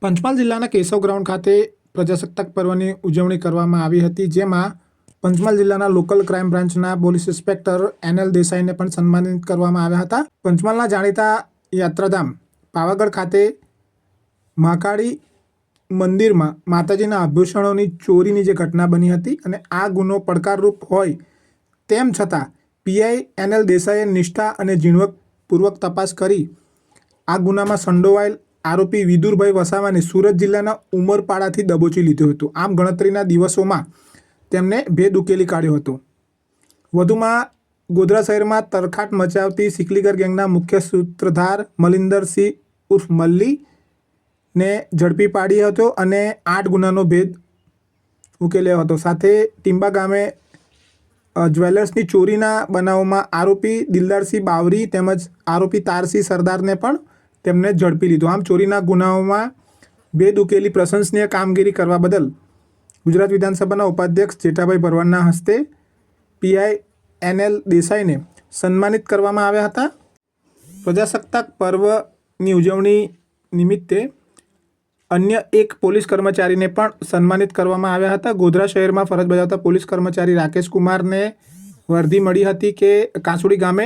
પંચમહાલ જિલ્લાના કેશવ ગ્રાઉન્ડ ખાતે પ્રજાસત્તાક પર્વની ઉજવણી કરવામાં આવી હતી, જેમાં પંચમહાલ જિલ્લાના લોકલ ક્રાઇમ બ્રાન્ચના પોલીસ ઇન્સ્પેક્ટર NL દેસાઈને પણ સન્માનિત કરવામાં આવ્યા હતા। પંચમહાલના જાણીતા યાત્રાધામ પાવાગઢ ખાતે મહાકાળી મંદિરમાં માતાજીના આભૂષણોની ચોરીની જે ઘટના બની હતી અને આ ગુનો પડકારરૂપ હોય તેમ છતાં PI NL દેસાઈએ નિષ્ઠા અને ઝીણવટપૂર્વક તપાસ કરી આ ગુનામાં સંડોવાયેલ આરોપી વિદુરભાઈ વસાવાને સુરત જિલ્લાના ઉમરપાડાથી દબોચી લીધો હતો। આમ ગણતરીના દિવસોમાં તેમને ભેદ ઉકેલી કાઢ્યો હતો। વધુમાં ગોધરા શહેરમાં તરખાટ મચાવતી સિકલીગર ગેંગના મુખ્ય સૂત્રધાર મલિંદરસિંહ ઉર્ફ મલ્લીને ઝડપી પાડ્યો હતો અને 8 ગુનાનો ભેદ ઉકેલ્યો હતો। સાથે ટીંબા ગામે જ્વેલર્સની ચોરીના બનાવમાં આરોપી દિલદારસિંહ બાવરી તેમજ આરોપી તારસિંહ સરદારને પણ તેમને ઝડપી લીધો। આમ ચોરીના ગુનાઓમાં ભેદ ઉકેલી પ્રશંસનીય કામગીરી કરવા બદલ ગુજરાત વિધાનસભાના ઉપાધ્યક્ષ જેઠાભાઈ ભરવાડના હસ્તે PI NL દેસાઈને સન્માનિત કરવામાં આવ્યા હતા। પ્રજાસત્તાક પર્વની ઉજવણી નિમિત્તે અન્ય એક પોલીસ કર્મચારીને પણ સન્માનિત કરવામાં આવ્યા હતા। ગોધરા શહેરમાં ફરજ બજાવતા પોલીસ કર્મચારી રાકેશ કુમારને વર્દી મળી હતી કે કાંસુડી ગામે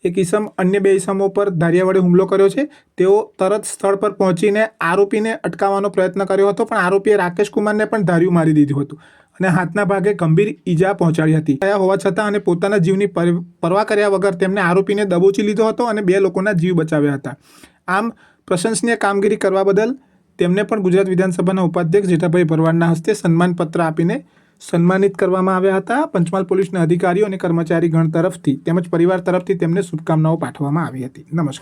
એક ઈસમ અન્ય 2 ઈસમો પર ધારિયા વડે હુમલો કર્યો છે। તેઓ તરત સ્થળ પર પહોંચીને આરોપીને અટકાવવાનો પ્રયત્ન કર્યો હતો, પણ આરોપીએ રાકેશ કુમારને પણ ધાર્યું મારી દીધું હતું અને હાથના ભાગે ગંભીર ઈજા પહોંચાડી હતી। હોવા છતાં અને પોતાના જીવની પરવા કર્યા વગર તેમને આરોપીને દબોચી લીધો હતો અને 2 લોકોના જીવ બચાવ્યા હતા। આમ પ્રશંસનીય કામગીરી કરવા બદલ તેમને પણ ગુજરાત વિધાનસભાના ઉપાધ્યક્ષ જેઠાભાઈ ભરવાડના હસ્તે સન્માનપત્ર આપીને સન્માનિત કરવામાં આવ્યા હતા। પંચમહાલ પોલીસના અધિકારીઓ અને કર્મચારીગણ તરફથી તેમજ પરિવાર તરફથી તેમને શુભકામનાઓ પાઠવવામાં આવી હતી। નમસ્કાર।